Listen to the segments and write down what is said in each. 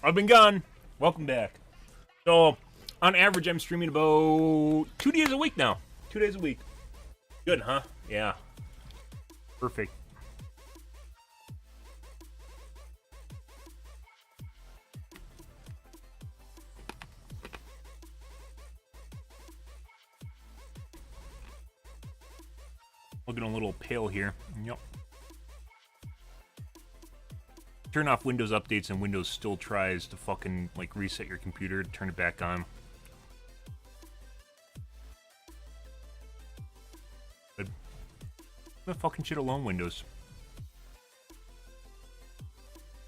I've been gone. Welcome back. So, on average, I'm streaming about 2 days a week now. 2 days a week. Good, huh? Yeah. Perfect. Looking a little pale here. Yep. Turn off Windows updates and Windows still tries to fucking like reset your computer to turn it back on. Good. Leave fucking shit alone, Windows.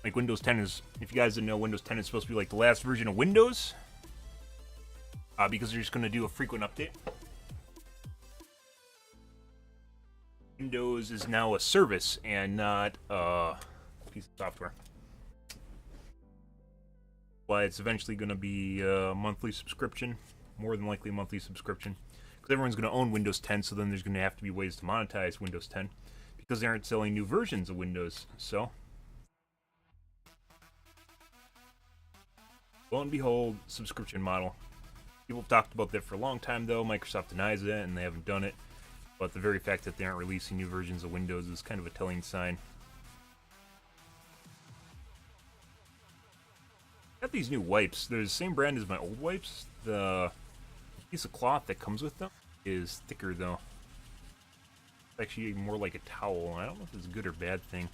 Like Windows 10 is, if you guys didn't know, Windows 10 is supposed to be like the last version of Windows. Because they're just going to do a frequent update. Windows is now a service and not a piece of software. Why it's eventually going to be a monthly subscription, more than likely a monthly subscription, because everyone's going to own Windows 10. So then there's going to have to be ways to monetize Windows 10 because they aren't selling new versions of Windows. So, lo and behold, subscription model. People have talked about that for a long time, though. Microsoft denies it, and they haven't done it. But the very fact that they aren't releasing new versions of Windows is kind of a telling sign. Got these new wipes. They're the same brand as my old wipes. The piece of cloth that comes with them is thicker, though. It's actually more like a towel. I don't know if it's a good or bad thing.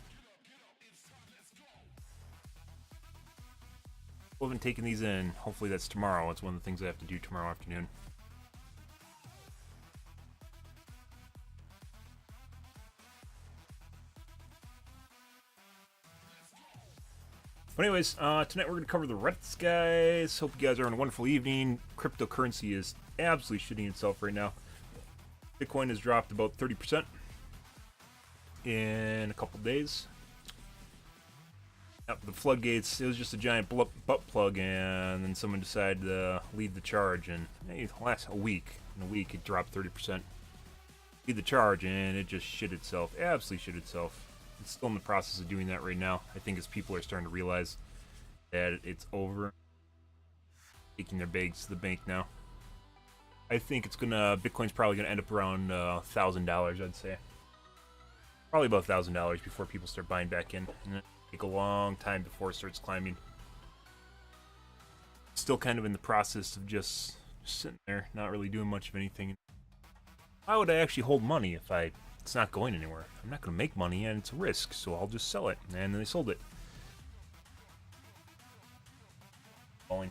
I haven't taken these in. Hopefully that's tomorrow. It's one of the things I have to do tomorrow afternoon. But anyways, tonight we're going to cover the Reddits, guys. Hope you guys are having a wonderful evening. Cryptocurrency is absolutely shitting itself right now. Bitcoin has dropped about 30% in a couple days. Yep, the floodgates, it was just a giant butt plug, and then someone decided to lead the charge, and hey, last a week. In a week, it dropped 30%. Lead the charge, and it just shit itself. Absolutely shit itself. It's still in the process of doing that right now. I think as people are starting to realize that it's over, taking their bags to the bank now. I think it's gonna, Bitcoin's probably gonna end up around $1,000, I'd say. Probably about $1,000 before people start buying back in. And it'll take a long time before it starts climbing. Still kind of in the process of just sitting there, not really doing much of anything. Why would I actually hold money if it's not going anywhere? I'm not going to make money and it's a risk, so I'll just sell it. And then they sold it. Falling.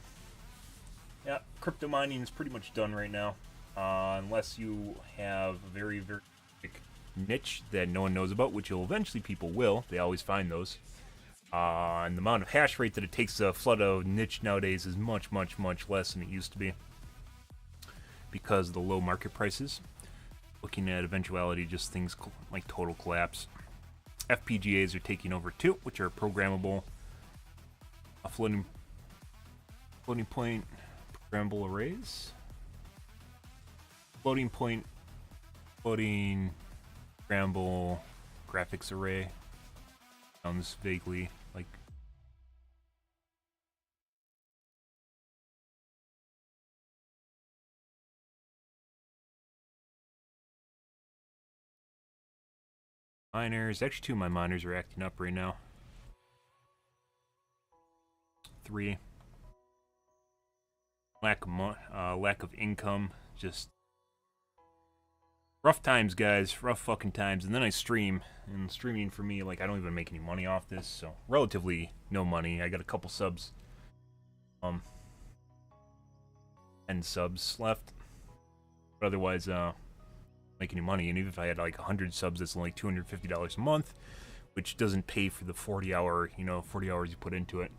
Yeah, crypto mining is pretty much done right now. Unless you have a very, very big niche that no one knows about, which eventually people will. They always find those. And the amount of hash rate that it takes to flood a niche nowadays is much, much, much less than it used to be. Because of the low market prices. Looking at eventuality, just things like total collapse. FPGAs are taking over too, which are programmable. Floating point programmable arrays. Floating point floating programmable graphics array. Sounds vaguely like. Miners. Actually, 2 of my miners are acting up right now. 3. Lack of income. Just rough times, guys. Rough fucking times. And then I stream. And streaming for me, like, I don't even make any money off this. So, relatively no money. I got a couple subs. 10 subs left. But otherwise, make any money. And even if I had like 100 subs, that's only $250 a month, which doesn't pay for the 40 hours you put into it.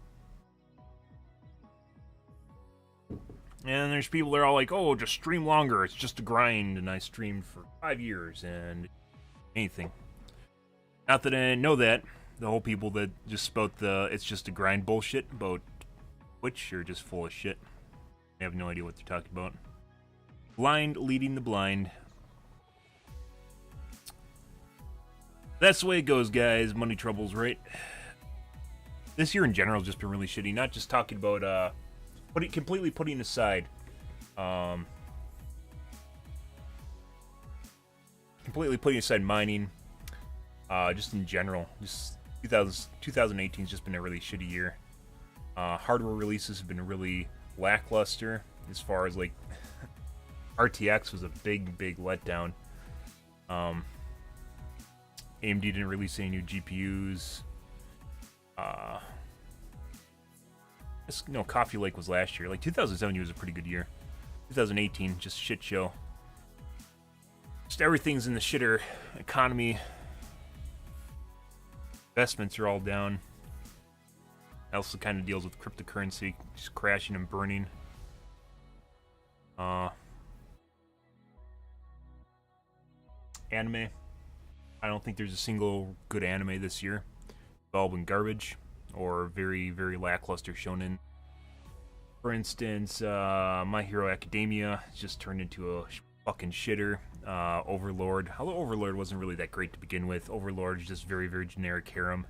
And there's people that are all like, oh, just stream longer, it's just a grind. And I streamed for 5 years and anything. Not that I didn't know that. The whole people that just spout the it's just a grind bullshit about Twitch are just full of shit. They have no idea what they're talking about. Blind leading the blind. That's the way it goes, guys. Money troubles, right? this year in general has just been really shitty. Not just talking about completely putting aside mining, just in general. Just 2018 has just been a really shitty year. Hardware releases have been really lackluster as far as like RTX was a big letdown. AMD didn't release any new GPUs. Coffee Lake was last year. Like 2017 was a pretty good year. 2018 just shit show. Just everything's in the shitter. Economy, investments are all down. Also kind of deals with cryptocurrency just crashing and burning. Anime. I don't think there's a single good anime this year. It's all been garbage or very lackluster shonen. For instance, My Hero Academia just turned into a fucking shitter. Overlord. Although Overlord wasn't really that great to begin with. Overlord is just very generic harem.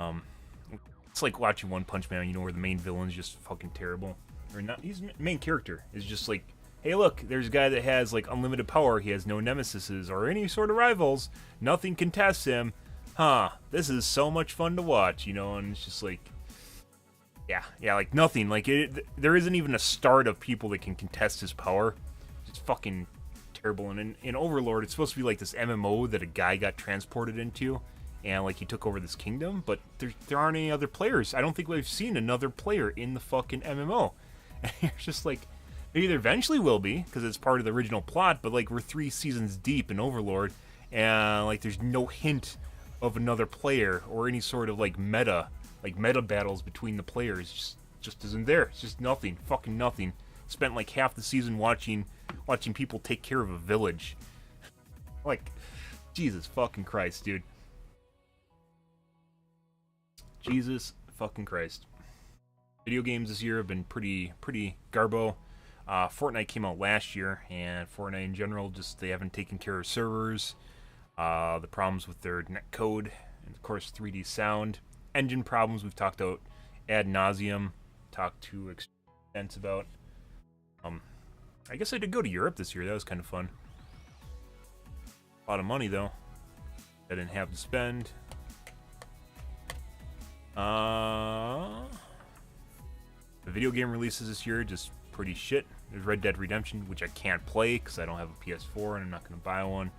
It's like watching One Punch Man, where the main villain's just fucking terrible. Or not, his main character is just like, hey look, there's a guy that has like unlimited power, he has no nemesises or any sort of rivals, nothing can test him. This is so much fun to watch, and it's just like, yeah, like nothing. Like, there isn't even a start of people that can contest his power. It's fucking terrible. And in Overlord, it's supposed to be like this MMO that a guy got transported into, and like he took over this kingdom, but there aren't any other players. I don't think we've seen another player in the fucking MMO. And you're just like, maybe there eventually will be, because it's part of the original plot, but like we're 3 seasons deep in Overlord, and like there's no hint of another player or any sort of like meta battles between the players. Just isn't there. It's just nothing. Fucking nothing. Spent like half the season watching people take care of a village. Like, Jesus fucking Christ, dude. Jesus fucking Christ. Video games this year have been pretty garbo. Fortnite came out last year, and Fortnite in general, just they haven't taken care of servers. The problems with their net code, and of course 3D sound. Engine problems we've talked about ad nauseum, talked to extent about. I guess I did go to Europe this year. That was kind of fun. A lot of money though. I didn't have to spend. The video game releases this year just pretty shit. There's Red Dead Redemption, which I can't play because I don't have a PS4 and I'm not going to buy one.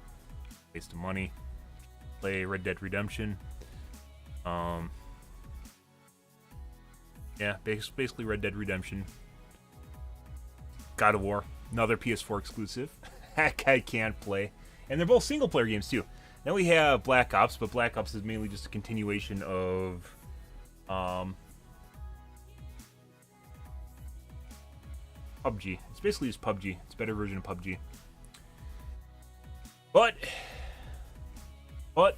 Waste of money. Play Red Dead Redemption. Yeah, basically Red Dead Redemption. God of War, another PS4 exclusive. Heck, I can't play. And they're both single-player games, too. Then we have Black Ops, but Black Ops is mainly just a continuation of... PUBG. It's basically just PUBG. It's a better version of PUBG. But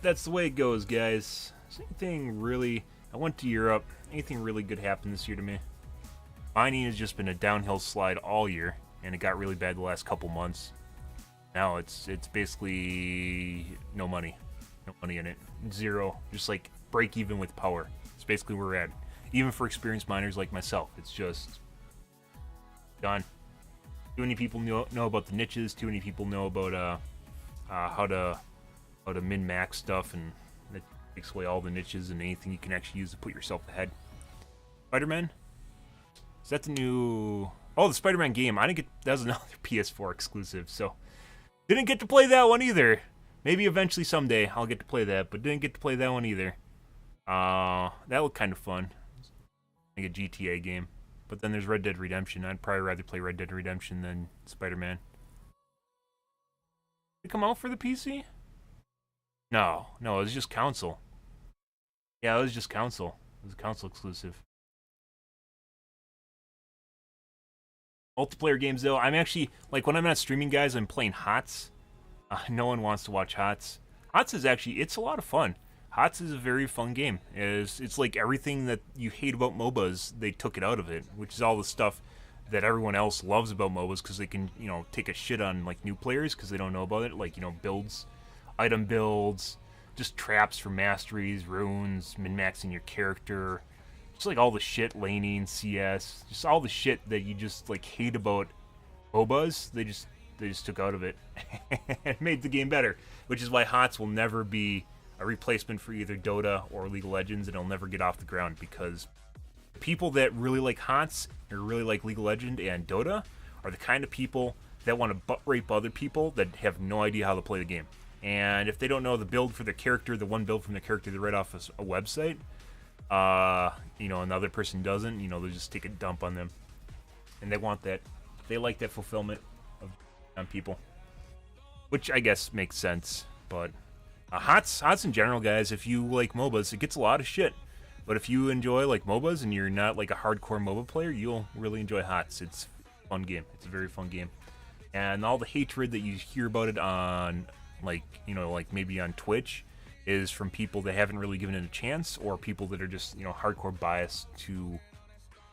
that's the way it goes, guys. Is anything really... I went to Europe. Anything really good happened this year to me? Mining has just been a downhill slide all year, and it got really bad the last couple months. Now it's basically no money. No money in it. Zero. Just like break even with power. It's basically where we're at. Even for experienced miners like myself. It's just done. Too many people know about the niches. Too many people know about how to min-max stuff, and that takes away all the niches and anything you can actually use to put yourself ahead. Spider-Man? Is that the new... Oh, the Spider-Man game. I didn't get... That was another PS4 exclusive, so... Didn't get to play that one either. Maybe eventually someday I'll get to play that, but didn't get to play that one either. That looked kind of fun. Like a GTA game. But then there's Red Dead Redemption. I'd probably rather play Red Dead Redemption than Spider-Man. Did it come out for the PC? No, it was just console. Yeah, it was just console. It was a console exclusive. Multiplayer games, though, I'm actually, like, when I'm not streaming, guys, I'm playing HOTS. No one wants to watch HOTS. HOTS is actually, it's a lot of fun. HOTS is a very fun game. It's like everything that you hate about MOBAs, they took it out of it, which is all the stuff that everyone else loves about MOBAs because they can, take a shit on, like, new players because they don't know about it. Like, builds, item builds, just traps for masteries, runes, min-maxing your character, just like all the shit, laning, CS, just all the shit that you just like hate about MOBAs. They just took out of it and made the game better, which is why HOTS will never be a replacement for either Dota or League of Legends, and it'll never get off the ground, because people that really like HOTS or really like League of Legends and Dota are the kind of people that want to butt rape other people that have no idea how to play the game. And if they don't know the build for their character, the one build from their character they read off a website, another person doesn't, they'll just take a dump on them. And they want that. They like that fulfillment on people, which I guess makes sense. But HOTS in general, guys, if you like MOBAs, it gets a lot of shit. But if you enjoy like MOBAs and you're not like a hardcore MOBA player, you'll really enjoy HOTS. It's a fun game. It's a very fun game. And all the hatred that you hear about it on, like maybe on Twitch, is from people that haven't really given it a chance, or people that are just hardcore biased to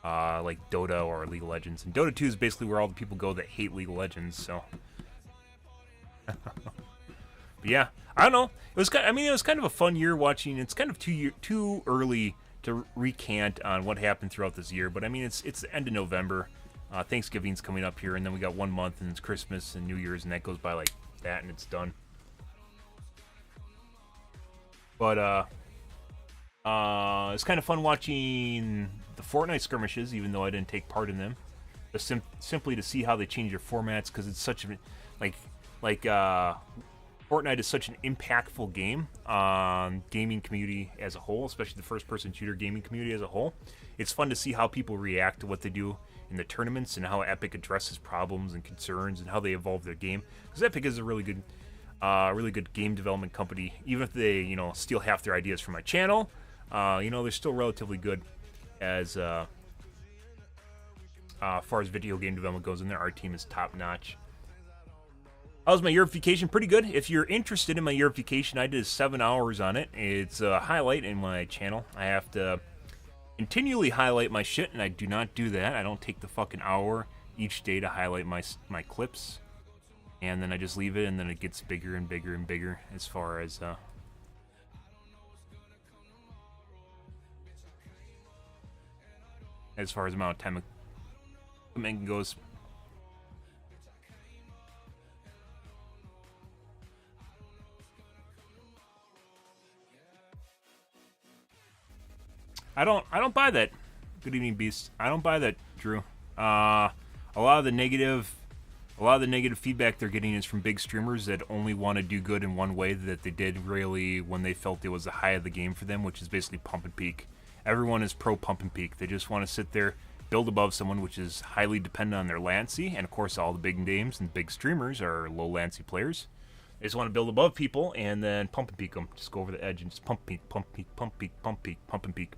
like Dota or League of Legends. And Dota 2 is basically where all the people go that hate League of Legends. So, but yeah, I don't know. It was kind of a fun year watching. It's kind of too early to recant on what happened throughout this year. But I mean, it's the end of November. Thanksgiving's coming up here, and then we got 1 month, and it's Christmas and New Year's, and that goes by like that, and it's done. But it's kind of fun watching the Fortnite skirmishes, even though I didn't take part in them. Just simply to see how they change their formats, because it's such a Fortnite is such an impactful game on gaming community as a whole, especially the first-person shooter gaming community as a whole. It's fun to see how people react to what they do in the tournaments, and how Epic addresses problems and concerns, and how they evolve their game. Because Epic is a really good game development company. Even if they steal half their ideas from my channel, they're still relatively good as far as video game development goes, and their art team is top notch. How's my Europe vacation? Pretty good. If you're interested in my Europe vacation, I did 7 hours on it. It's a highlight in my channel. I have to continually highlight my shit, and I do not do that. I don't take the fucking hour each day to highlight my clips, and then I just leave it, and then it gets bigger and bigger and bigger as far as the amount of time it goes. I don't buy that. Good evening, Beast. I don't buy that, Drew. A lot of the negative feedback they're getting is from big streamers that only want to do good in one way that they did really when they felt it was the high of the game for them, which is basically pump and peak. Everyone is pro pump and peak. They just want to sit there, build above someone, which is highly dependent on their Latency, and of course all the big names and big streamers are low Latency players. They just want to build above people and then pump and peak them. Just go over the edge and just pump peak, pump peak, pump peak, pump peak, pump and peak.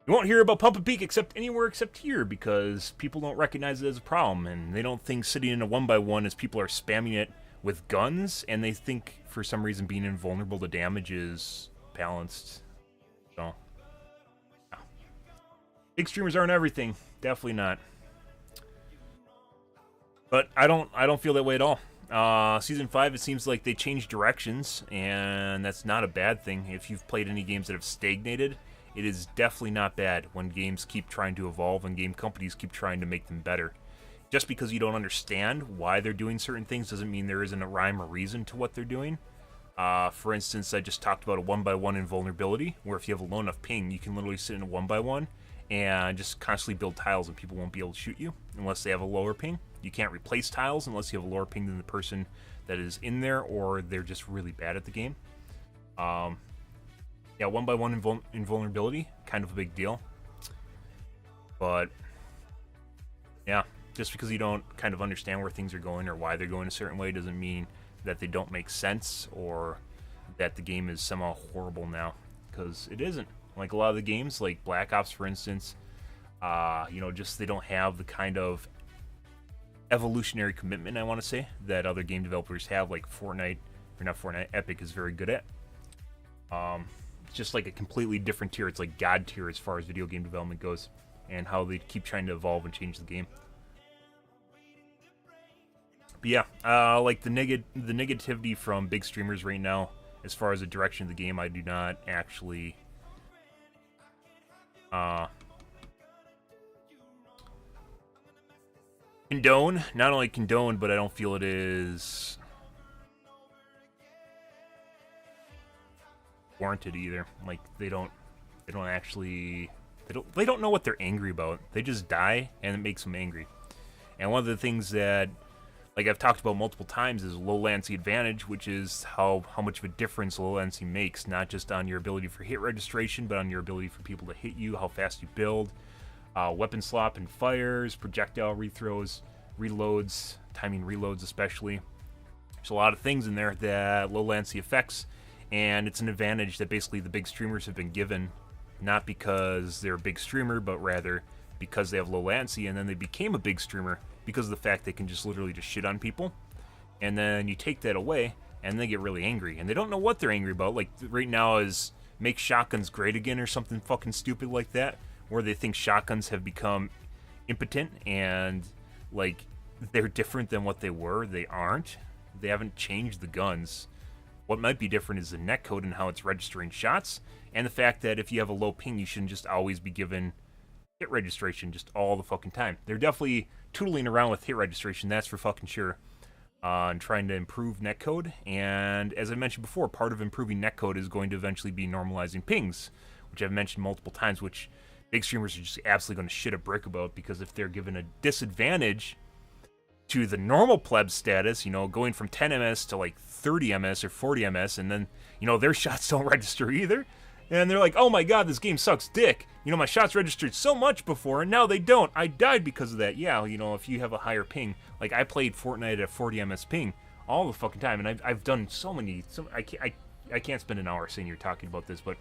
You won't hear about pump and peak anywhere except here, because people don't recognize it as a problem, and they don't think sitting in a 1x1 as people are spamming it with guns, and they think for some reason being invulnerable to damage is balanced. So, yeah. Big streamers aren't everything. Definitely not. But I don't feel that way at all. Season 5, it seems like they changed directions, and that's not a bad thing. If you've played any games that have stagnated, it is definitely not bad when games keep trying to evolve and game companies keep trying to make them better. Just because you don't understand why they're doing certain things doesn't mean there isn't a rhyme or reason to what they're doing. For instance, I just talked about a 1x1 invulnerability, where if you have a low enough ping, you can literally sit in a 1x1 and just constantly build tiles and people won't be able to shoot you unless they have a lower ping. You can't replace tiles unless you have a lower ping than the person that is in there, or they're just really bad at the game. Yeah, 1x1 invulnerability, kind of a big deal. But, yeah, just because you don't kind of understand where things are going or why they're going a certain way doesn't mean that they don't make sense or that the game is somehow horrible now, because it isn't. Like a lot of the games, like Black Ops, for instance, just they don't have the kind of evolutionary commitment, I want to say, that other game developers have, like Fortnite, or not Fortnite, Epic is very good at. It's just like a completely different tier. It's like God tier as far as video game development goes, and how they keep trying to evolve and change the game. But yeah, like the negativity from big streamers right now as far as the direction of the game, I do not actually condone. Not only condone, but I don't feel it is warranted either. Like they don't actually, they don't know what they're angry about. They just die, and it makes them angry. And one of the things that, like I've talked about multiple times, is low latency advantage, which is how much of a difference low latency makes, not just on your ability for hit registration, but on your ability for people to hit you, how fast you build, weapon slop and fires, projectile rethrows, reloads, timing reloads especially. There's a lot of things in there that low latency affects, and it's an advantage that basically the big streamers have been given, not because they're a big streamer, but rather because they have low latency, and then they became a big streamer because of the fact they can just literally just shit on people. And then you take that away, and they get really angry. And they don't know what they're angry about. Like, right now is make shotguns great again or something fucking stupid like that, where they think shotguns have become impotent and, like, they're different than what they were. They aren't. They haven't changed the guns. What might be different is the netcode and how it's registering shots, and the fact that if you have a low ping, you shouldn't just always be given hit registration just all the fucking time. They're definitely tootling around with hit registration, that's for fucking sure, and trying to improve netcode. And as I mentioned before, part of improving netcode is going to eventually be normalizing pings, which I've mentioned multiple times, which big streamers are just absolutely going to shit a brick about, because if they're given a disadvantage to the normal pleb status, you know, going from 10 ms to like 30 ms or 40 ms, and then, you know, their shots don't register either, and they're like, oh my god, this game sucks dick. You know, my shots registered so much before, and now they don't. I died because of that. Yeah, you know, if you have a higher ping. Like, I played Fortnite at 40 ms ping all the fucking time, and I've done so many... I can't spend an hour saying you're talking about this, but...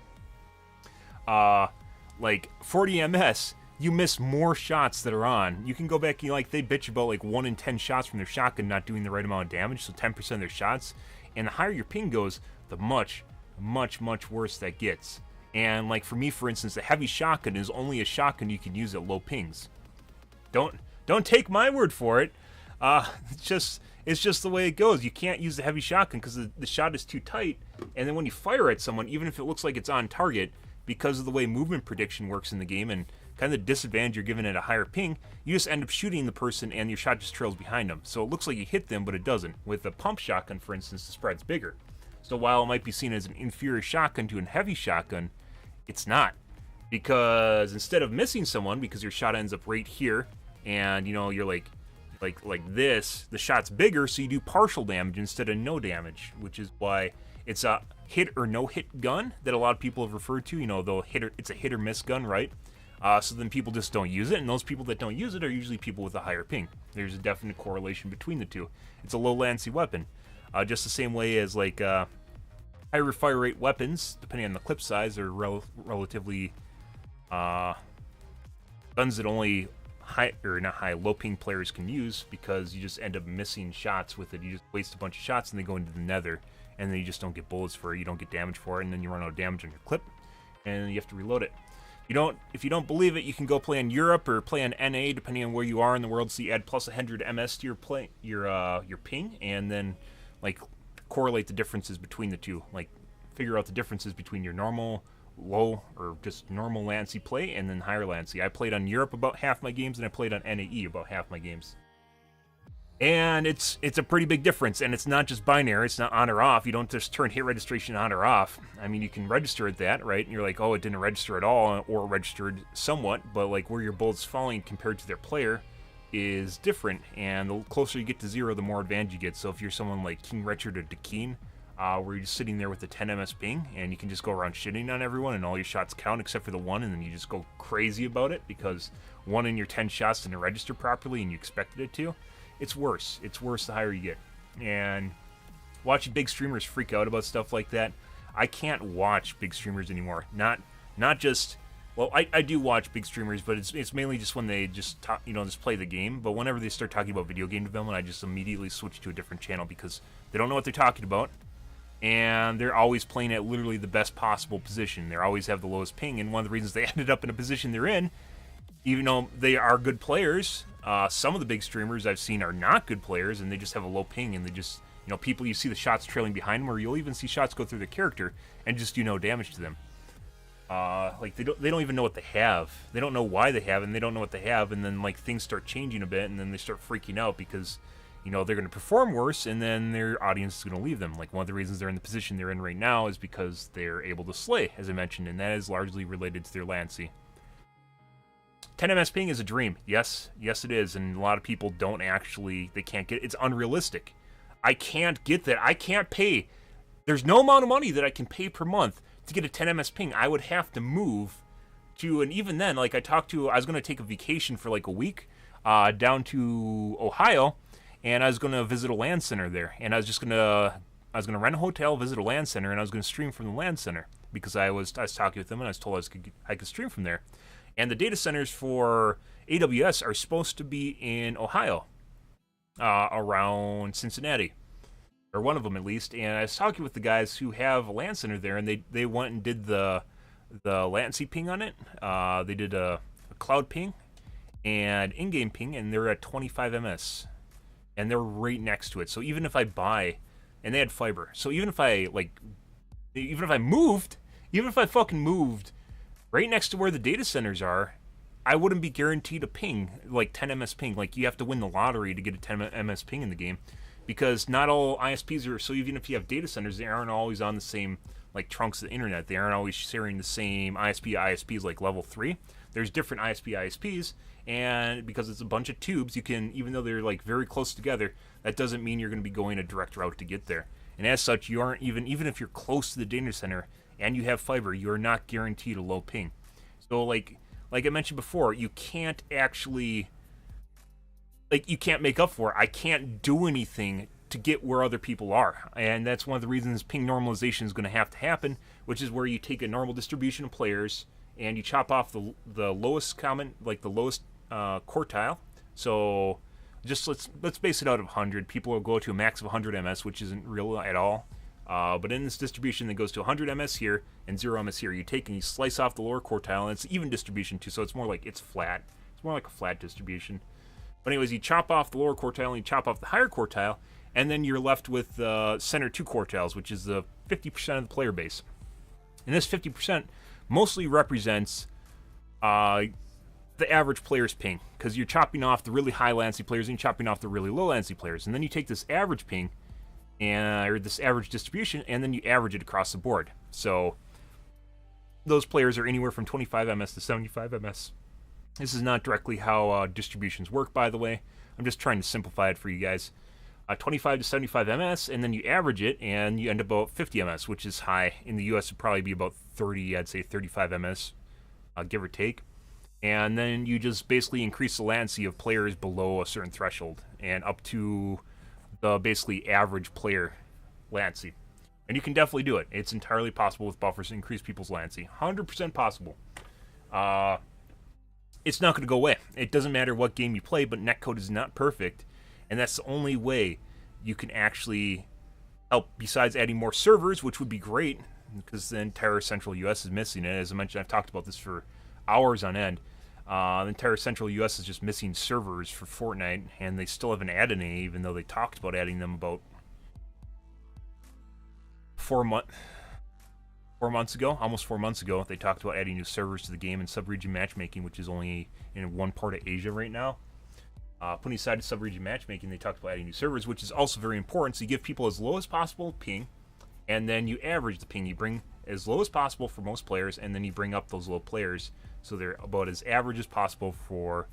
like, 40 ms, you miss more shots that are on. You can go back, you know, like, they bitch about, like, 1 in 10 shots from their shotgun not doing the right amount of damage, so 10% of their shots. And the higher your ping goes, the much worse that gets. And like for me, for instance, the heavy shotgun is only a shotgun you can use at low pings. Don't take my word for it. It's just the way it goes. You can't use the heavy shotgun because the shot is too tight, and then when you fire at someone, even if it looks like it's on target, because of the way movement prediction works in the game and kind of the disadvantage you're given at a higher ping, you just end up shooting the person and your shot just trails behind them. So it looks like you hit them, but it doesn't. With a pump shotgun, for instance, the spread's bigger. So while it might be seen as an inferior shotgun to a heavy shotgun, it's not. Because instead of missing someone, because your shot ends up right here, and you know, you're like this, the shot's bigger, so you do partial damage instead of no damage, which is why it's a hit or no hit gun that a lot of people have referred to. You know, it's a hit or miss gun, right? So then people just don't use it, and those people that don't use it are usually people with a higher ping. There's a definite correlation between the two. It's a low latency weapon. Just the same way as like higher fire rate weapons, depending on the clip size, are relatively guns that only low ping players can use, because you just end up missing shots with it. You just waste a bunch of shots and they go into the nether, and then you just don't get bullets for it, you don't get damage for it, and then you run out of damage on your clip, and you have to reload it. If you don't believe it, you can go play in Europe or play on NA, depending on where you are in the world. So you add plus 100 ms to your ping, and then like correlate the differences between the two. Like figure out the differences between your normal, low, or just normal latency play and then higher latency. I played on Europe about half my games, and I played on NAE about half my games. And it's a pretty big difference, and it's not just binary. It's not on or off. You don't just turn hit registration on or off. I mean, you can register at that, right? And you're like, oh, it didn't register at all, or registered somewhat, but like where your bullet's falling compared to their player is different, and the closer you get to 0, the more advantage you get. So if you're someone like King Richard or Dakeen, where you're just sitting there with a 10 ms ping, and you can just go around shitting on everyone, and all your shots count except for the one, and then you just go crazy about it because 1 in your 10 shots didn't register properly and you expected it to. It's worse. It's worse the higher you get. And watching big streamers freak out about stuff like that, I can't watch big streamers anymore. Not just, well, I do watch big streamers, but it's mainly just when they just talk, you know, just play the game. But whenever they start talking about video game development, I just immediately switch to a different channel, because they don't know what they're talking about, and they're always playing at literally the best possible position. They always have the lowest ping, and one of the reasons they ended up in a position they're in, even though they are good players, some of the big streamers I've seen are not good players, and they just have a low ping, and they just You know, people, you see the shots trailing behind them, or you'll even see shots go through the character and just do no damage to them. Like they don't even know what they have. They don't know why they have, and they don't know what they have, and then like things start changing a bit, and then they start freaking out because, you know, they're going to perform worse, and then their audience is going to leave them. Like one of the reasons they're in the position they're in right now is because they're able to slay, as I mentioned, and that is largely related to their Latency. 10 ms ping is a dream. Yes, it is, and a lot of people don't actually, they can't get it. It's unrealistic. I can't get that. I can't pay. There's no amount of money that I can pay per month to get a 10 ms ping. I would have to move to, and even then, like I was going to take a vacation for like a week down to Ohio, and I was going to visit a LAN center there, and I was going to rent a hotel, visit a LAN center, and I was going to stream from the LAN center because I was talking with them, and I was told I could stream from there. And the data centers for AWS are supposed to be in Ohio, around Cincinnati, or one of them at least. And I was talking with the guys who have a LAN center there, and they went and did the latency ping on it. They did a cloud ping and in-game ping, and they're at 25 ms, and they're right next to it. So even if I buy, and they had fiber, so even if I fucking moved right next to where the data centers are, I wouldn't be guaranteed a ping, like 10 ms ping. Like, you have to win the lottery to get a 10 ms ping in the game, because not all ISPs are, so even if you have data centers, they aren't always on the same, like, trunks of the internet. They aren't always sharing the same ISPs, like level 3. There's different ISPs, and because it's a bunch of tubes, you can, even though they're, like, very close together, that doesn't mean you're going to be going a direct route to get there. And as such, you aren't even if you're close to the data center and you have fiber, you're not guaranteed a low ping. So like I mentioned before, you can't actually, like, you can't make up for it. I can't do anything to get where other people are, and that's one of the reasons ping normalization is going to happen, which is where you take a normal distribution of players and you chop off the lowest common, like the lowest quartile. So just let's base it out of 100. People will go to a max of 100 ms, which isn't real at all. But in this distribution that goes to 100 ms here and 0 ms here, you take and you slice off the lower quartile, and it's even distribution too, so it's more like, it's flat. It's more like a flat distribution. But anyways, you chop off the lower quartile and you chop off the higher quartile, and then you're left with center 2 quartiles, which is the 50% of the player base. And this 50% mostly represents the average player's ping, because you're chopping off the really high latency players and you're chopping off the really low latency players. And then you take this average ping, or this average distribution, and then you average it across the board. So those players are anywhere from 25 ms to 75 ms. This is not directly how distributions work, by the way. I'm just trying to simplify it for you guys. 25 to 75 ms, and then you average it, and you end up about 50 ms, which is high. In the US, it would probably be about 30, I'd say 35 ms, give or take. And then you just basically increase the latency of players below a certain threshold, and up to the basically average player latency. And you can definitely do it. It's entirely possible with buffers to increase people's latency. 100% possible. It's not going to go away. It doesn't matter what game you play, but netcode is not perfect. And that's the only way you can actually help, besides adding more servers, which would be great, because the entire central US is missing it. As I mentioned, I've talked about this for hours on end. The entire central US is just missing servers for Fortnite, and they still haven't added any, even though they talked about adding them about 4 months ago, almost 4 months ago. They talked about adding new servers to the game and sub-region matchmaking, which is only in one part of Asia right now. Putting aside sub-region matchmaking, they talked about adding new servers, which is also very important. So you give people as low as possible ping, and then you average the ping. You bring as low as possible for most players, and then you bring up those low players so they're about as average as possible for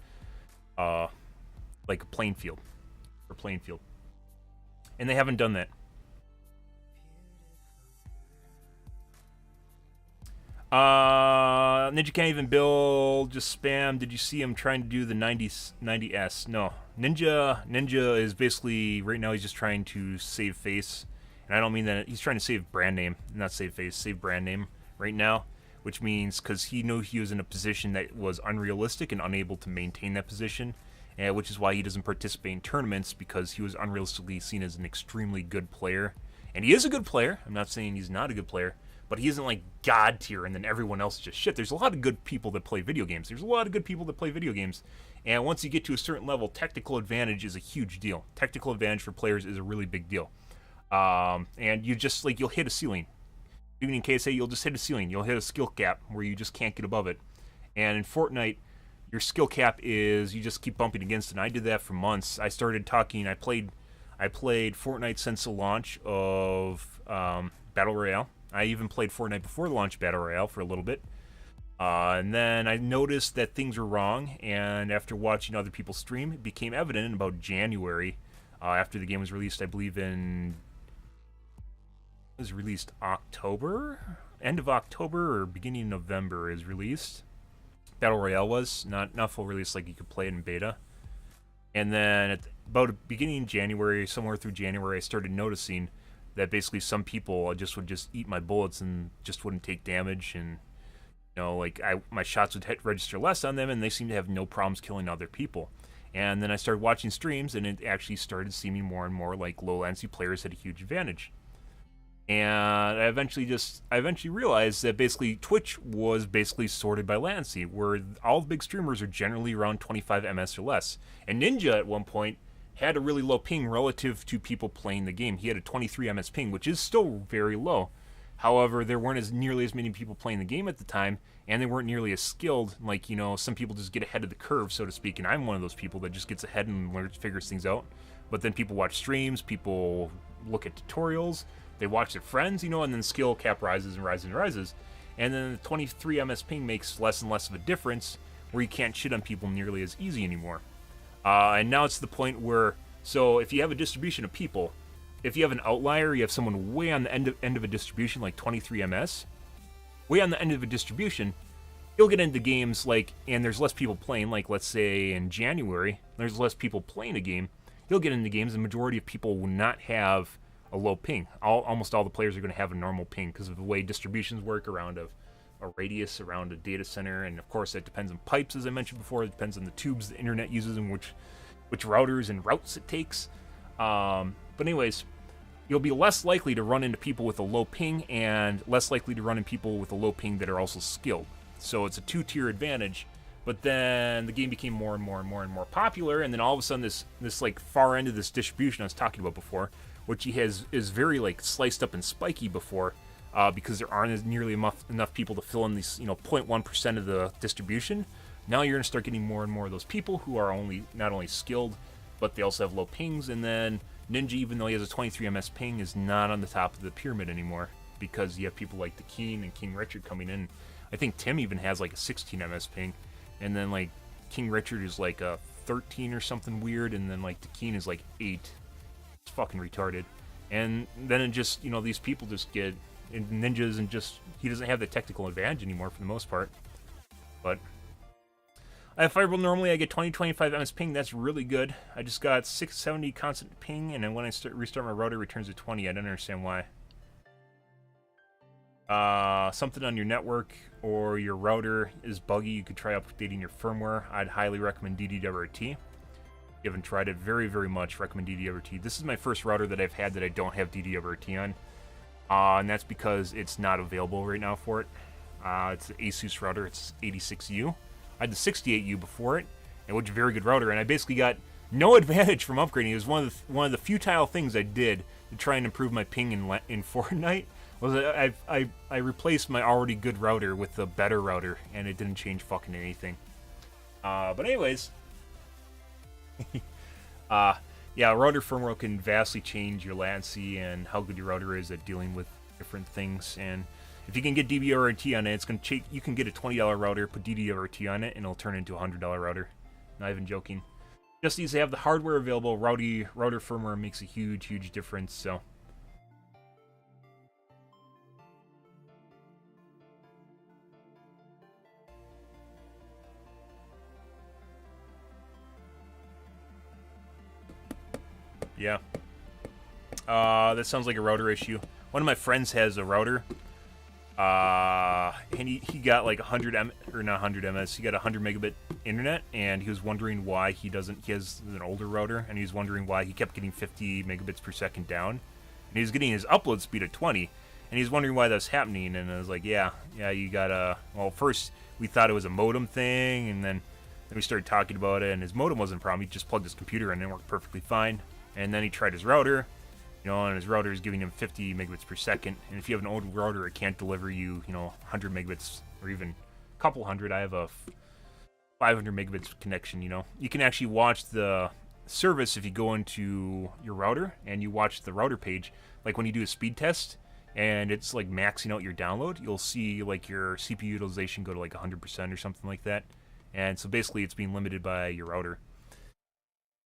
like a playing field. And they haven't done that. Ninja can't even build, just spam. Did you see him trying to do the 90S? No. Ninja is basically, right now he's just trying to save face. And I don't mean that, he's trying to save brand name, not save face, save brand name right now. Which means, because he knew he was in a position that was unrealistic and unable to maintain that position. Which is why he doesn't participate in tournaments, because he was unrealistically seen as an extremely good player. And he is a good player, I'm not saying he's not a good player. But he isn't like God tier, and then everyone else is just shit. There's a lot of good people that play video games. And once you get to a certain level, technical advantage is a huge deal. Technical advantage for players is a really big deal. And you just like you'll hit a ceiling. Even in KSA, you'll just hit a ceiling. You'll hit a skill cap where you just can't get above it. And in Fortnite, your skill cap is you just keep bumping against it. And I did that for months. I started talking. I played Fortnite since the launch of Battle Royale. I even played Fortnite before the launch of Battle Royale for a little bit. And then I noticed that things were wrong. And after watching other people stream, it became evident in about January, after the game was released. I believe it was released October, end of October or beginning of November is released. Battle Royale was not full release, like you could play it in beta. And then at about beginning January, somewhere through January, I started noticing that basically some people would just eat my bullets and just wouldn't take damage, and like my shots would register less on them, and they seemed to have no problems killing other people. And then I started watching streams, and it actually started seeming more and more like low latency players had a huge advantage. And I eventually realized that basically Twitch was basically sorted by latency, where all the big streamers are generally around 25 ms or less. And Ninja at one point had a really low ping relative to people playing the game. He had a 23 ms ping, which is still very low. However, there weren't nearly as many people playing the game at the time, and they weren't nearly as skilled. Like, some people just get ahead of the curve, so to speak, and I'm one of those people that just gets ahead and figures things out. But then people watch streams, people look at tutorials, they watch their friends, and then skill cap rises and rises and rises. And then the 23 ms ping makes less and less of a difference, where you can't shit on people nearly as easy anymore. And now it's the point where, so if you have a distribution of people, if you have an outlier, you have someone way on the end of a distribution, like 23 ms, way on the end of a distribution, you'll get into games and there's less people playing, like let's say in January, there's less people playing a game, you'll get into games, the majority of people will not have a low ping. Almost all the players are going to have a normal ping because of the way distributions work around a radius around a data center, and of course it depends on pipes, as I mentioned before. It depends on the tubes the internet uses and which routers and routes it takes. But anyways, you'll be less likely to run into people with a low ping, and less likely to run into people with a low ping that are also skilled. So it's a two-tier advantage. But then the game became more and more and more and more popular, and then all of a sudden this like far end of this distribution I was talking about before, which is very like sliced up and spiky before, because there aren't nearly enough people to fill in these 0.1% of the distribution. Now you're gonna start getting more and more of those people who are not only skilled, but they also have low pings. And then Ninja, even though he has a 23 ms ping, is not on the top of the pyramid anymore, because you have people like the Keen and King Richard coming in. I think Tim even has like a 16 ms ping, and then like King Richard is like a 13 or something weird, and then like the Keen is like 8. It's fucking retarded. And then it just, these people just get in Ninjas, and just he doesn't have the technical advantage anymore for the most part. But I have Fireball normally, I get 20-25 ms ping. That's really good. I just got 670 constant ping, and then when I restart my router, it returns to 20. I don't understand why. Something on your network or your router is buggy. You could try updating your firmware. I'd highly recommend DDWRT. If you haven't tried it, very, very much recommend DDWRT. This is my first router that I've had that I don't have DDWRT on. And that's because it's not available right now for it. It's an Asus router. It's 86U. I had the 68U before it, and which is a very good router, and I basically got no advantage from upgrading. It was one of the futile things I did to try and improve my ping in Fortnite. Was I replaced my already good router with a better router, and it didn't change fucking anything. But anyways, yeah, router firmware can vastly change your latency and how good your router is at dealing with different things. And if you can get DDWRT on it, it's gonna you can get a $20 router, put DDWRT on it, and it'll turn into a $100 router. Not even joking. Just needs to have the hardware available. Router firmware makes a huge, huge difference. So. Yeah. That sounds like a router issue. One of my friends has a router. And he got like 100 or not 100 ms. He got 100 megabit internet, and he was wondering why he has an older router, and he was wondering why he kept getting 50 megabits per second down. And he was getting his upload speed at 20, and he was wondering why that was happening. And I was like, yeah, you gotta. Well, first we thought it was a modem thing, and then we started talking about it, and his modem wasn't a problem. He just plugged his computer in and it worked perfectly fine. And then he tried his router, You know, and his router is giving him 50 megabits per second. And if you have an old router, it can't deliver you, 100 megabits or even a couple hundred. I have a 500 megabits connection, You can actually watch the service if you go into your router and you watch the router page. Like when you do a speed test and it's like maxing out your download, you'll see like your CPU utilization go to like 100% or something like that. And so basically it's being limited by your router.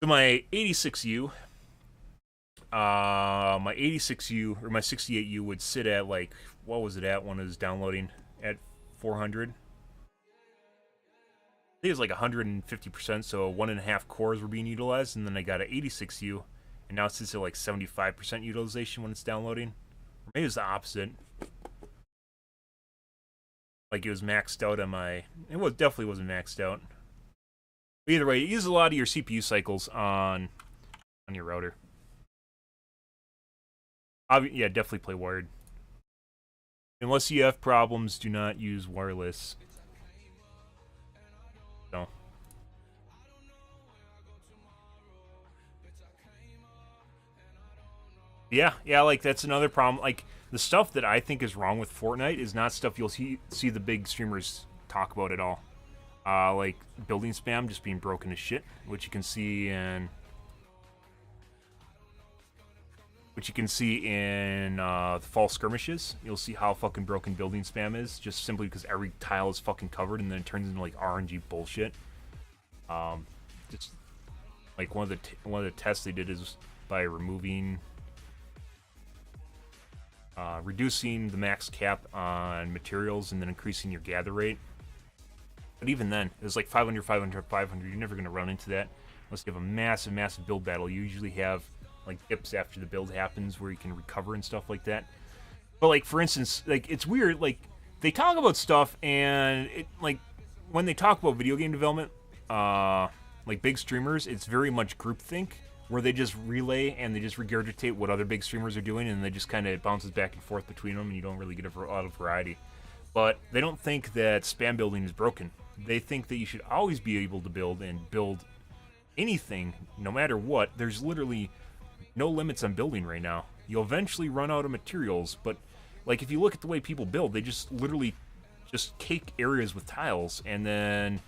So my 86U, my 86U or my 68U would sit at like, what was it at when it was downloading? At 400. I think it was like 150%, so 1.5 cores were being utilized, and then I got an 86U, and now it sits at like 75% utilization when it's downloading. Or maybe it's the opposite. Like it was maxed out on my... It definitely wasn't maxed out. But either way, it uses a lot of your CPU cycles on your router. Yeah, definitely play wired. Unless you have problems, do not use wireless. So. Yeah, like that's another problem. Like the stuff that I think is wrong with Fortnite is not stuff you'll see the big streamers talk about at all. Like building spam just being broken to shit, which you can see in the fall skirmishes. You'll see how fucking broken building spam is, just simply because every tile is fucking covered, and then it turns into like RNG bullshit. Just like one of the tests they did is by removing, reducing the max cap on materials, and then increasing your gather rate. But even then, it was like 500, 500, 500. You're never gonna run into that unless you have a massive, massive build battle. You usually have like dips after the build happens where you can recover and stuff like that. But like for instance, like it's weird, like they talk about stuff and it like when they talk about video game development, like big streamers, it's very much groupthink where they just relay and they just regurgitate what other big streamers are doing, and they just kind of bounces back and forth between them, and you don't really get a lot of variety. But they don't think that spam building is broken. They think that you should always be able to build anything, no matter what. There's literally no limits on building right now. You'll eventually run out of materials, but like if you look at the way people build, they just literally just cake areas with tiles and then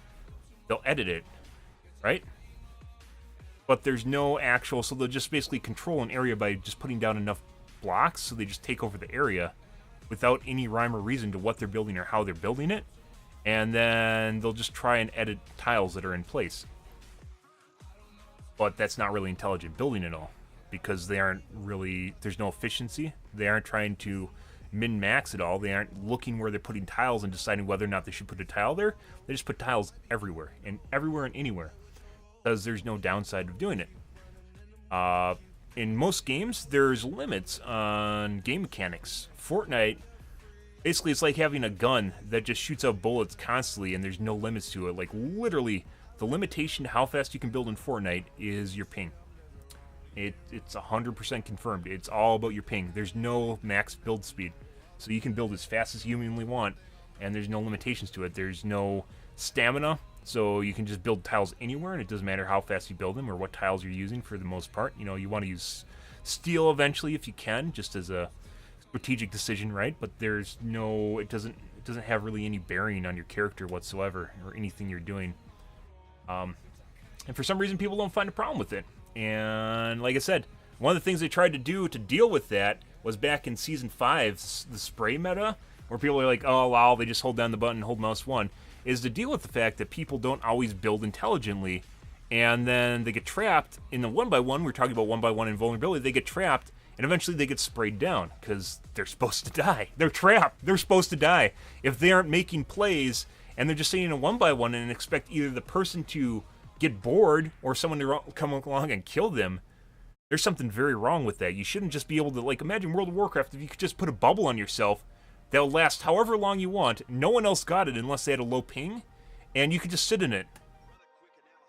they'll edit it, right? But there's no actual, so they'll just basically control an area by just putting down enough blocks, so they just take over the area without any rhyme or reason to what they're building or how they're building it, and then they'll just try and edit tiles that are in place. But that's not really intelligent building at all, because they aren't really, there's no efficiency. They aren't trying to min-max it all. They aren't looking where they're putting tiles and deciding whether or not they should put a tile there. They just put tiles everywhere and anywhere, because there's no downside of doing it. In most games, there's limits on game mechanics. Fortnite, basically it's like having a gun that just shoots out bullets constantly and there's no limits to it. Like literally, the limitation to how fast you can build in Fortnite is your ping. It's 100% confirmed. It's all about your ping. There's no max build speed. So you can build as fast as you humanly want, and there's no limitations to it. There's no stamina, so you can just build tiles anywhere, and it doesn't matter how fast you build them or what tiles you're using for the most part. You want to use steel eventually if you can, just as a strategic decision, right? But there's no, it doesn't have really any bearing on your character whatsoever or anything you're doing. And for some reason, people don't find a problem with it. And like I said, one of the things they tried to do to deal with that was back in Season 5, the spray meta, where people are like, oh, wow, they just hold down the button and hold mouse 1, is to deal with the fact that people don't always build intelligently, and then they get trapped in the 1x1, we're talking about 1x1 invulnerability, they get trapped, and eventually they get sprayed down, because they're supposed to die. They're trapped. They're supposed to die. If they aren't making plays, and they're just sitting in a 1x1 and expect either the person to get bored or someone to come along and kill them, there's something very wrong with that. You shouldn't just be able to, like, imagine World of Warcraft if you could just put a bubble on yourself that'll last however long you want. No one else got it unless they had a low ping, and you could just sit in it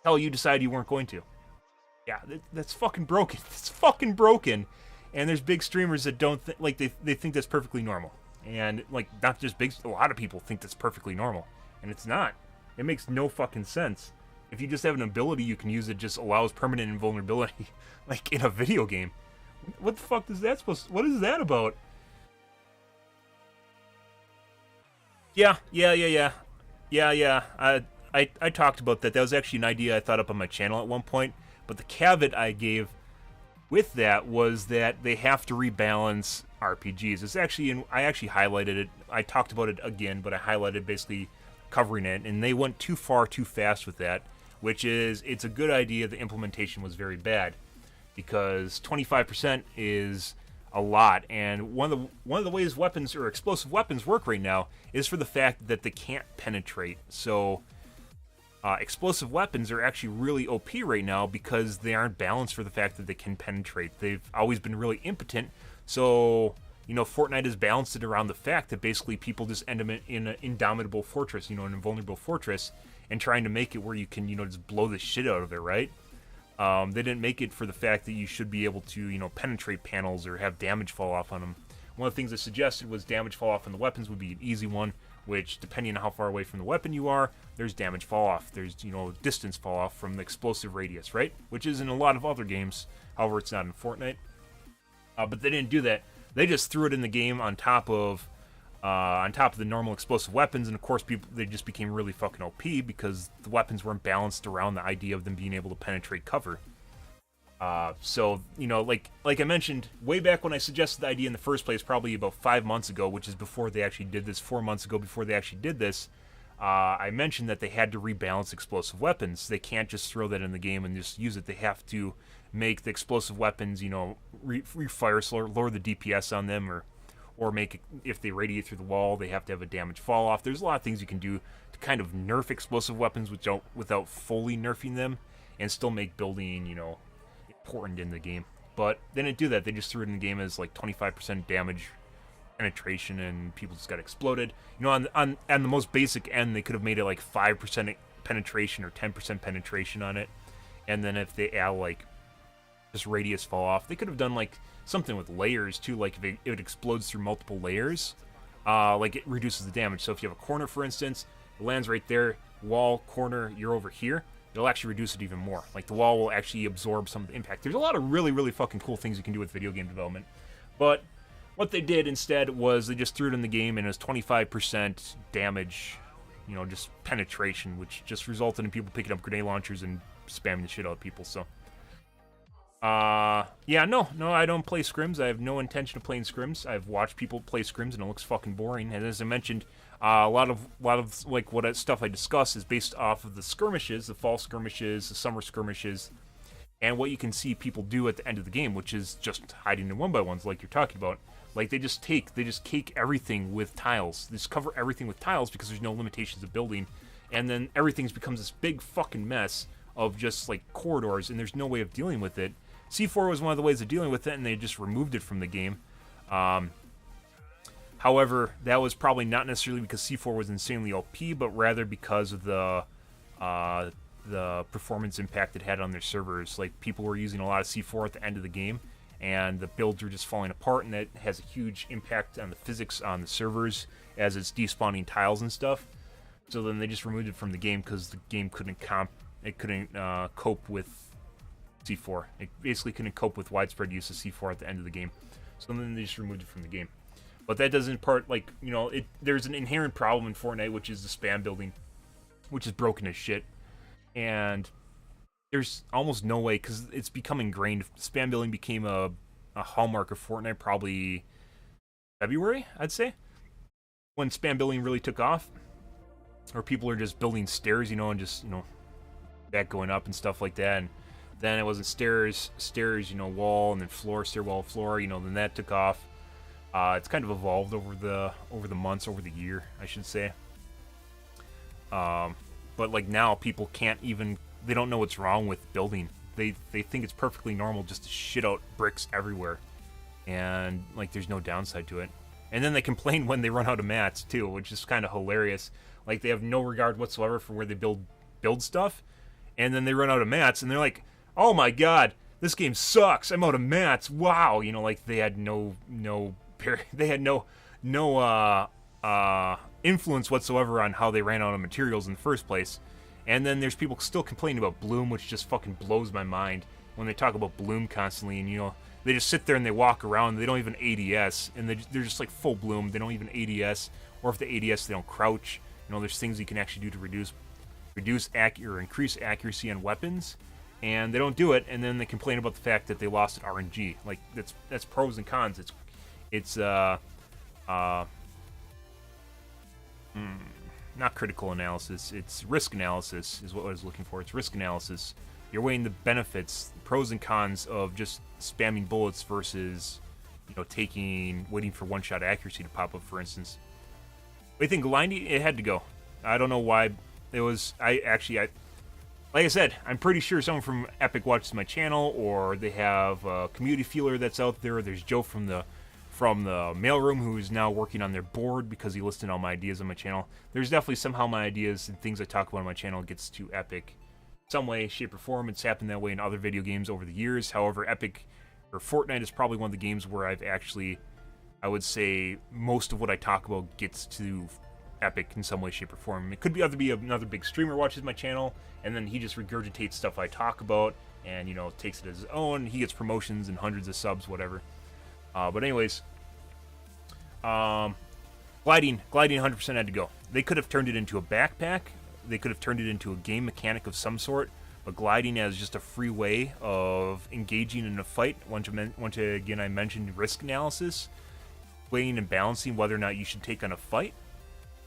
until you decide you weren't going to. Yeah, that's fucking broken. It's fucking broken. And there's big streamers that don't like they think that's perfectly normal. And like not just big, a lot of people think that's perfectly normal, and it's not. It makes no fucking sense. If you just have an ability you can use that just allows permanent invulnerability, like in a video game, What the fuck is that supposed to, what is that about? Yeah, yeah, yeah, yeah. Yeah, yeah. I talked about that. That was actually an idea I thought up on my channel at one point. But the caveat I gave with that was that they have to rebalance RPGs. It's actually, I actually highlighted it. I talked about it again, but I highlighted basically covering it, and they went too far too fast with that, which is, it's a good idea. The implementation was very bad because 25% is a lot, and one of the ways weapons or explosive weapons work right now is for the fact that they can't penetrate. So explosive weapons are actually really OP right now because they aren't balanced for the fact that they can penetrate. They've always been really impotent. So, you know, Fortnite has balanced it around the fact that basically people just end up in an indomitable fortress, you know, an invulnerable fortress, and trying to make it where you can, you know, just blow the shit out of it, right? They didn't make it for the fact that you should be able to, you know, penetrate panels or have damage fall off on them. One of the things I suggested was damage fall off on the weapons would be an easy one, which, depending on how far away from the weapon you are, there's damage fall off. There's, you know, distance fall off from the explosive radius, right? Which is in a lot of other games. However, it's not in Fortnite. But they didn't do that. They just threw it in the game on top of the normal explosive weapons, and of course, they just became really fucking OP because the weapons weren't balanced around the idea of them being able to penetrate cover. So, you know, like I mentioned, way back when I suggested the idea in the first place, probably about 5 months ago, which is before they actually did this, 4 months ago before they actually did this, I mentioned that they had to rebalance explosive weapons. They can't just throw that in the game and just use it. They have to make the explosive weapons, you know, refire, so lower the DPS on them, or make it, if they radiate through the wall, they have to have a damage fall off. There's a lot of things you can do to kind of nerf explosive weapons without fully nerfing them, and still make building, you know, important in the game. But they didn't do that. They just threw it in the game as like 25% damage penetration, and people just got exploded. You know, on the most basic end, they could have made it like 5% penetration or 10% penetration on it, and then if they add like just radius fall off, they could have done like something with layers too. Like if it explodes through multiple layers, like it reduces the damage. So if you have a corner, for instance, it lands right there, wall, corner, you're over here, it'll actually reduce it even more. Like the wall will actually absorb some of the impact. There's a lot of really, really fucking cool things you can do with video game development. But what they did instead was they just threw it in the game, and it was 25% damage, you know, just penetration, which just resulted in people picking up grenade launchers and spamming the shit out of people. So yeah, no, I don't play scrims. I have no intention of playing scrims. I've watched people play scrims, and it looks fucking boring. And as I mentioned, a lot of like stuff I discuss is based off of the skirmishes, the fall skirmishes, the summer skirmishes, and what you can see people do at the end of the game, which is just hiding in 1x1s, like you're talking about. Like they just cake everything with tiles. They just cover everything with tiles because there's no limitations of building, and then everything becomes this big fucking mess of just like corridors, and there's no way of dealing with it. C4 was one of the ways of dealing with it, and they just removed it from the game. However, that was probably not necessarily because C4 was insanely OP, but rather because of the performance impact it had on their servers. Like, people were using a lot of C4 at the end of the game, and the builds were just falling apart, and that has a huge impact on the physics on the servers as it's despawning tiles and stuff. So then they just removed it from the game because the game couldn't cope with C4. It basically couldn't cope with widespread use of C4 at the end of the game. So then they just removed it from the game. But that doesn't part, like, you know, there's an inherent problem in Fortnite, which is the spam building, which is broken as shit. And there's almost no way, because it's become ingrained. Spam building became a hallmark of Fortnite probably February, I'd say, when spam building really took off. Or people are just building stairs, you know, and just, you know, that going up and stuff like that. And then it wasn't stairs, you know, wall, and then floor, stairwell, floor, you know, then that took off. It's kind of evolved over the months, over the year, I should say. But like now, people can't even, they don't know what's wrong with building. They think it's perfectly normal just to shit out bricks everywhere. And like there's no downside to it. And then they complain when they run out of mats too, which is kind of hilarious. Like they have no regard whatsoever for where they build stuff. And then they run out of mats and they're like, "Oh my god, this game sucks. I'm out of mats. Wow." You know, like they had no influence whatsoever on how they ran out of materials in the first place. And then there's people still complaining about Bloom, which just fucking blows my mind. when they talk about bloom constantly, and you know, they just sit there and they walk around. They don't even ADS, and they're just like full bloom. They don't even ADS, or if they ADS, they don't crouch. You know, there's things you can actually do to or increase accuracy on weapons, and they don't do it. And then they complain about the fact that they lost at RNG. Like that's pros and cons. It's not critical analysis. It's risk analysis is what I was looking for. It's risk analysis. You're weighing the benefits, pros and cons of just spamming bullets versus, you know, waiting for one-shot accuracy to pop up, for instance. I think gliding, it had to go. I don't know why. It was, like I said, I'm pretty sure someone from Epic watches my channel, or they have a community feeler that's out there. There's Joe from the mailroom who is now working on their board because he listed all my ideas on my channel. There's definitely somehow my ideas and things I talk about on my channel gets to Epic some way, shape, or form. It's happened that way in other video games over the years. However, Fortnite is probably one of the games where I would say most of what I talk about gets to Epic in some way, shape, or form. It could be another big streamer watches my channel, and then he just regurgitates stuff I talk about, and, you know, takes it as his own. He gets promotions and hundreds of subs, whatever. But anyways, gliding 100% had to go. They could have turned it into a backpack. They could have turned it into a game mechanic of some sort, but gliding as just a free way of engaging in a fight. Once again, I mentioned risk analysis, weighing and balancing whether or not you should take on a fight.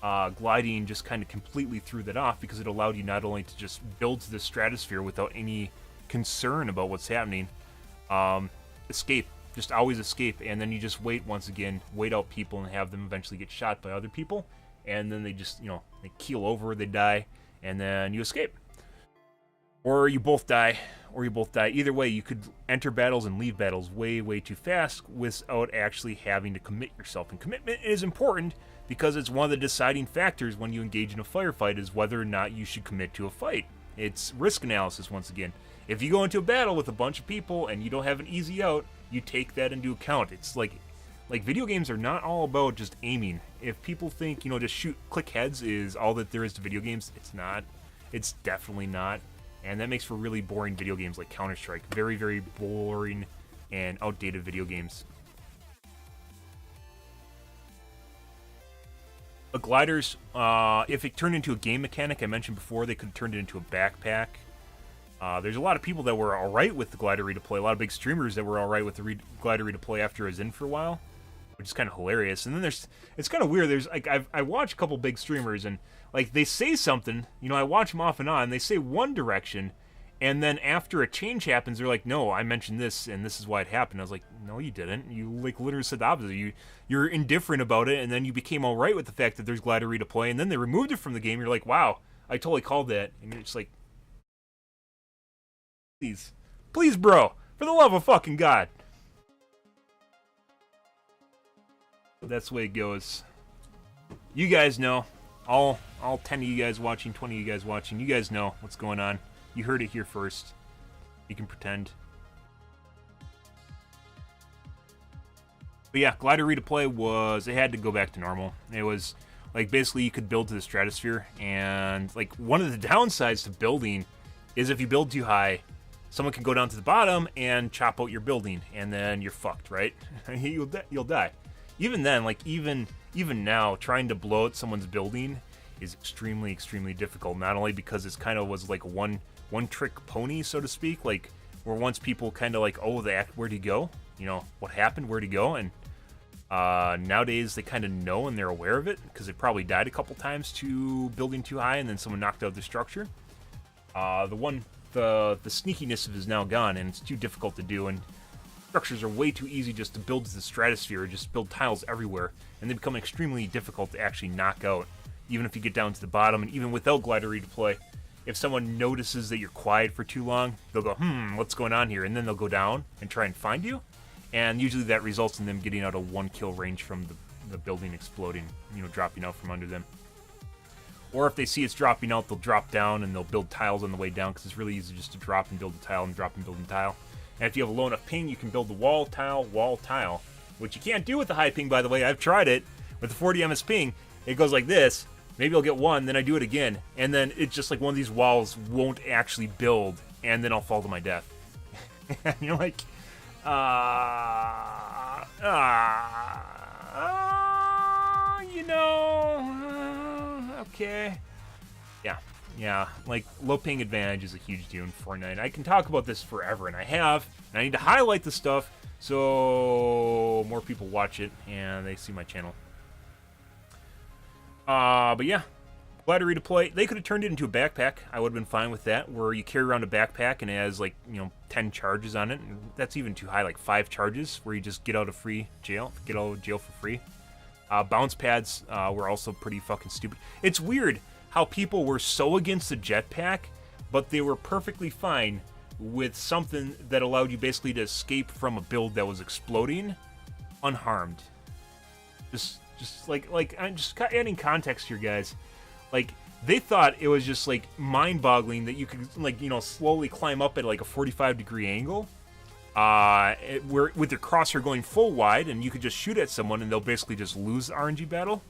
Gliding just kind of completely threw that off because it allowed you not only to just build to the stratosphere without any concern about what's happening, escape. Just always escape, and then you just wait out people and have them eventually get shot by other people, and then they just, you know, they keel over, they die, and then you escape. Or you both die. Either way, you could enter battles and leave battles way, way too fast without actually having to commit yourself. And commitment is important because it's one of the deciding factors when you engage in a firefight is whether or not you should commit to a fight. It's risk analysis once again. If you go into a battle with a bunch of people and you don't have an easy out, you take that into account. It's like video games are not all about just aiming. If people think, you know, just click heads is all that there is to video games, it's not. It's definitely not. And that makes for really boring video games like Counter-Strike. Very, very boring and outdated video games. But gliders, if it turned into a game mechanic, I mentioned before, they could have turned it into a backpack. There's a lot of people that were alright with the glider redeploy, a lot of big streamers that were alright with the glider redeploy after it was in for a while, which is kind of hilarious. And then it's kind of weird, I watch a couple big streamers, and like they say something, you know, I watch them off and on, they say one direction, and then after a change happens, they're like, no, I mentioned this, and this is why it happened. I was like, no, you didn't. You like literally said the opposite. You're indifferent about it, and then you became alright with the fact that there's glider redeploy, and then they removed it from the game. You're like, wow, I totally called that. And you're just like, please, bro, for the love of fucking God. That's the way it goes. You guys know, all 10 of you guys watching, 20 of you guys watching, you guys know what's going on. You heard it here first. You can pretend. But yeah, glider redeploy it had to go back to normal. It was, like, basically you could build to the stratosphere, and, like, one of the downsides to building is if you build too high, someone can go down to the bottom and chop out your building, and then you're fucked, right? You'll die. Even then, like, even now, trying to blow out someone's building is extremely, extremely difficult. Not only because it's kind of was like one trick pony, so to speak, like, where once people kind of like, oh, where'd he go? You know, what happened? Where'd he go? And nowadays they kind of know and they're aware of it because they probably died a couple times to building too high and then someone knocked out the structure. The sneakiness is now gone, and it's too difficult to do, and structures are way too easy just to build to the stratosphere, just build tiles everywhere, and they become extremely difficult to actually knock out, even if you get down to the bottom. And even without glider redeploy, if someone notices that you're quiet for too long, they'll go, what's going on here? And then they'll go down and try and find you, and usually that results in them getting out of 1 kill range from the building exploding, you know, dropping out from under them. Or if they see it's dropping out, they'll drop down and they'll build tiles on the way down, because it's really easy just to drop and build a tile and drop and build a tile. And if you have a low enough ping, you can build the wall, tile, which you can't do with the high ping, by the way. I've tried it. With the 40 ms ping, it goes like this. Maybe I'll get one, then I do it again, and then it's just like one of these walls won't actually build, and then I'll fall to my death. And you're like, okay. Yeah, like, low-ping advantage is a huge deal in Fortnite. I can talk about this forever, and I have, and I need to highlight the stuff so more people watch it, and they see my channel. But yeah, Glider Redeploy, they could have turned it into a backpack. I would have been fine with that, where you carry around a backpack and it has, like, 10 charges on it. And that's even too high, like 5 charges, where you just get out of jail for free. Bounce pads were also pretty fucking stupid. It's weird how people were so against the jetpack, but they were perfectly fine with something that allowed you basically to escape from a build that was exploding unharmed. Just like I'm just adding context here, guys. Like, they thought it was just like mind-boggling that you could, like, slowly climb up at like a 45-degree angle, with your crosshair going full wide, and you could just shoot at someone and they'll basically just lose the RNG battle.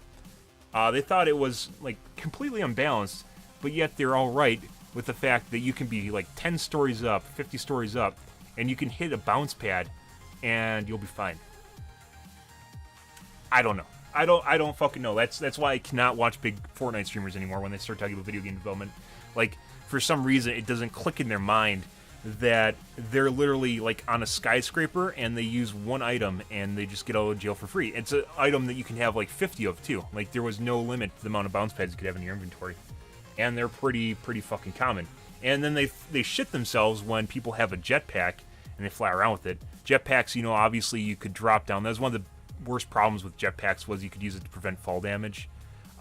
They thought it was like completely unbalanced, but yet they're all right with the fact that you can be like 10 stories up, 50 stories up, and you can hit a bounce pad, and you'll be fine. I don't know. I don't fucking know. That's why I cannot watch big Fortnite streamers anymore when they start talking about video game development. Like, for some reason, it doesn't click in their mind that they're literally like on a skyscraper and they use one item and they just get out of jail for free. It's an item that you can have like 50 of too. Like, there was no limit to the amount of bounce pads you could have in your inventory, and they're pretty fucking common. And then they shit themselves when people have a jetpack and they fly around with it. Jetpacks, obviously you could drop down. That was one of the worst problems with jetpacks, was you could use it to prevent fall damage.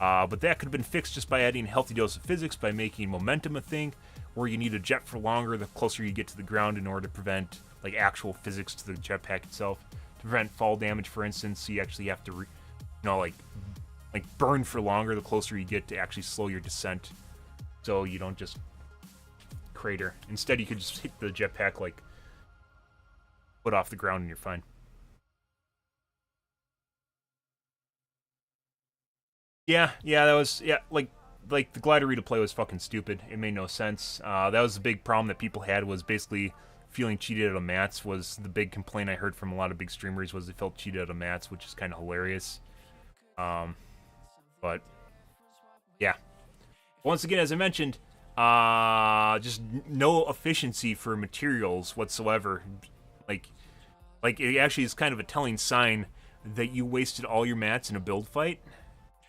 But that could have been fixed just by adding a healthy dose of physics, by making momentum a thing, where you need to jet for longer the closer you get to the ground in order to prevent like actual physics to the jetpack itself. To prevent fall damage, for instance, you actually have to like burn for longer the closer you get to actually slow your descent, so you don't just crater. Instead, you could just hit the jetpack like foot off the ground and you're fine. Yeah, that was, like the glider redeploy was fucking stupid. It made no sense. That was the big problem that people had, was basically feeling cheated out of mats. Was the big complaint I heard from a lot of big streamers, was they felt cheated out of mats, which is kind of hilarious. But yeah, once again, as I mentioned, just no efficiency for materials whatsoever. Like it actually is kind of a telling sign that you wasted all your mats in a build fight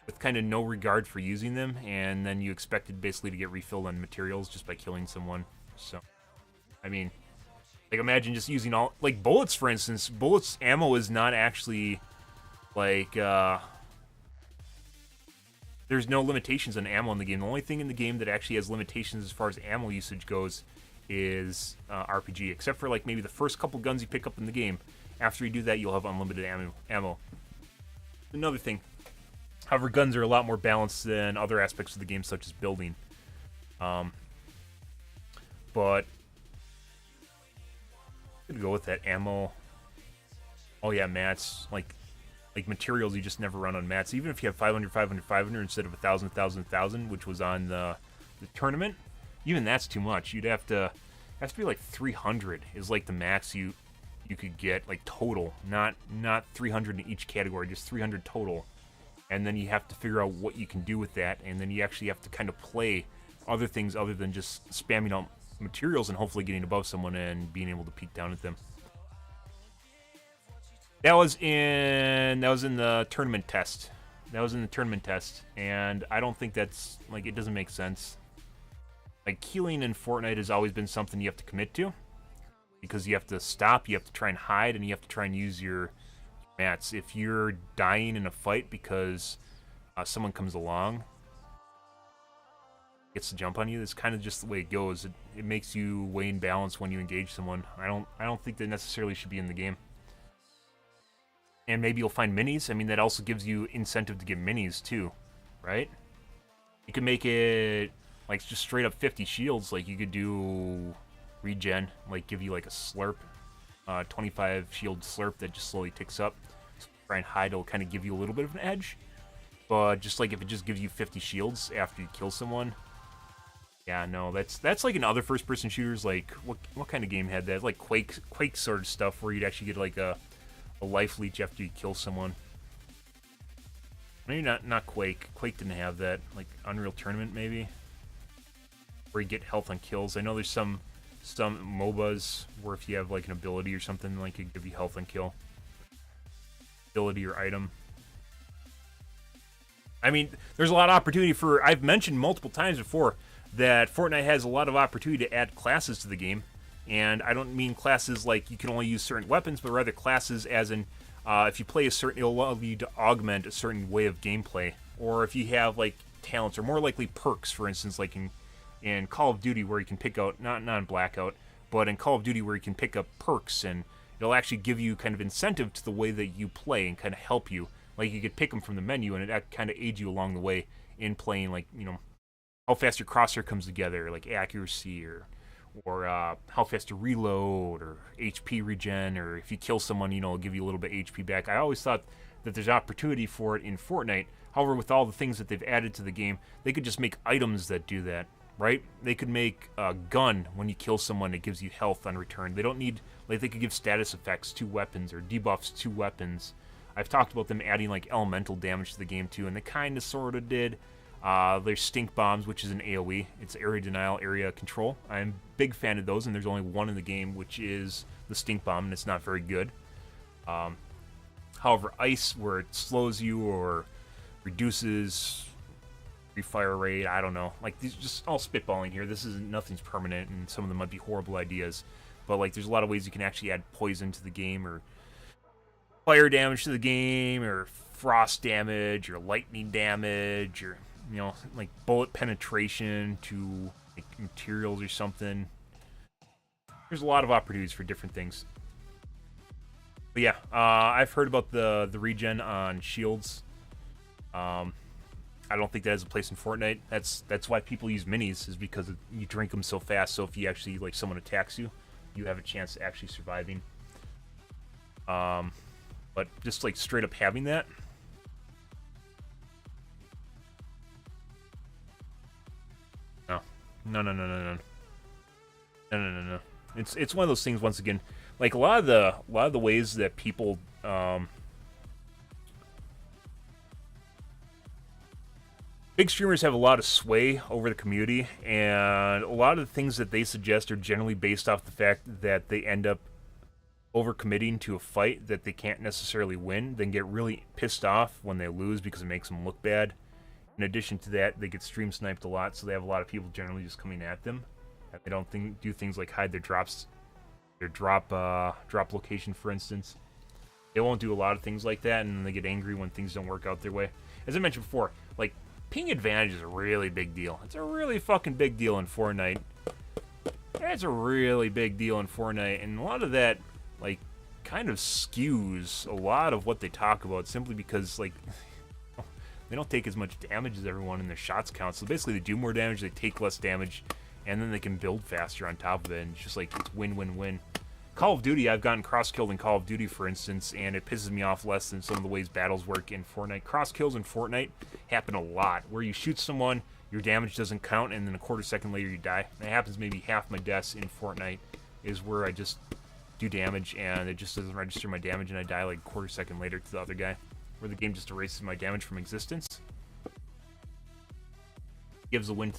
with kind of no regard for using them, and then you expected basically to get refilled on materials just by killing someone. So, I mean, like, imagine just using all, like, bullets, for instance. Bullets ammo is not actually, like, there's no limitations on ammo in the game. The only thing in the game that actually has limitations as far as ammo usage goes is RPG, except for, like, maybe the first couple guns you pick up in the game. After you do that, you'll have unlimited ammo. Another thing. However, guns are a lot more balanced than other aspects of the game, such as building. But I'm gonna go with that ammo. Oh yeah, mats. Like materials, you just never run on mats. Even if you have 500, 500, 500 instead of 1,000, 1,000, 1,000, which was on the tournament, even that's too much. You'd have to be like 300 is like the max you could get, like, total, not 300 in each category, just 300 total. And then you have to figure out what you can do with that, and then you actually have to kind of play other things other than just spamming out materials and hopefully getting above someone and being able to peek down at them. That was in the tournament test. And I don't think that's, like, it doesn't make sense. Like, healing in Fortnite has always been something you have to commit to, because you have to stop, you have to try and hide, and you have to try and use your mats. If you're dying in a fight because someone comes along, gets to jump on you, that's kind of just the way it goes. It makes you weigh in balance when you engage someone. I don't think that necessarily should be in the game. And maybe you'll find minis. I mean, that also gives you incentive to get minis too, right? You could make it like just straight up 50 shields. Like, you could do regen, like give you like a slurp, 25 shield slurp that just slowly ticks up. So try and hide, it'll kind of give you a little bit of an edge. But just like if it just gives you 50 shields after you kill someone, Yeah, no, that's like in other first-person shooters. Like what kind of game had that? Like Quake sort of stuff where you'd actually get like a life leech after you kill someone. Maybe not Quake. Quake didn't have that. Like Unreal Tournament maybe, where you get health on kills. I know there's some MOBAs where if you have like an ability or something, like it give you health on kill. Ability or item. I mean, there's a lot of opportunity for. I've mentioned multiple times before that Fortnite has a lot of opportunity to add classes to the game, and I don't mean classes like you can only use certain weapons, but rather classes as in if you play a certain, it'll allow you to augment a certain way of gameplay, or if you have like talents, or more likely perks, for instance, like in Call of Duty where you can pick out not in Blackout, but in Call of Duty where you can pick up perks and it'll actually give you kind of incentive to the way that you play and kind of help you. Like you could pick them from the menu and it kind of aids you along the way in playing, like, you know, how fast your crosshair comes together, like accuracy, or how fast to reload, or HP regen, or if you kill someone, you know, it'll give you a little bit HP back. I always thought that there's opportunity for it in Fortnite. However, with all the things that they've added to the game, they could just make items that do that, right? They could make a gun when you kill someone that gives you health on return. They don't need, like, they could give status effects to weapons or debuffs to weapons. I've talked about them adding like elemental damage to the game too, and they kind of sort of did. There's stink bombs, which is an AoE. It's area denial, area control. I'm a big fan of those, and there's only one in the game, which is the stink bomb, and it's not very good. However, ice, where it slows you or reduces refire rate, I don't know. Like, these just all spitballing here. This isn't, nothing's permanent, and some of them might be horrible ideas. But like, there's a lot of ways you can actually add poison to the game, or fire damage to the game, or frost damage, or lightning damage, or, you know, like bullet penetration to like materials or something. There's a lot of opportunities for different things. But yeah, I've heard about the regen on shields. I don't think that has a place in Fortnite. That's why people use minis, is because you drink them so fast. So if you actually, like, someone attacks you, you have a chance of actually surviving. But just like straight up having that, no. It's one of those things. Once again, like a lot of the ways that people big streamers have a lot of sway over the community, and a lot of the things that they suggest are generally based off the fact that they end up overcommitting to a fight that they can't necessarily win, then get really pissed off when they lose because it makes them look bad. In addition to that, they get stream sniped a lot, so they have a lot of people generally just coming at them. And they don't do things like hide their drops, their drop location, for instance. They won't do a lot of things like that, and then they get angry when things don't work out their way. As I mentioned before, like, ping advantage is a really big deal. It's a really fucking big deal in Fortnite. It's a really big deal in Fortnite, and a lot of that, like, kind of skews a lot of what they talk about, simply because, like, they don't take as much damage as everyone, and their shots count. So basically, they do more damage, they take less damage, and then they can build faster on top of it. And it's just like, it's win-win-win. Call of Duty, I've gotten cross-killed in Call of Duty, for instance, and it pisses me off less than some of the ways battles work in Fortnite. Cross-kills in Fortnite happen a lot, where you shoot someone, your damage doesn't count, and then a quarter second later you die. That happens maybe half my deaths in Fortnite, is where I just do damage, and it just doesn't register my damage, and I die like a quarter second later to the other guy, where the game just erases my damage from existence. Gives a win to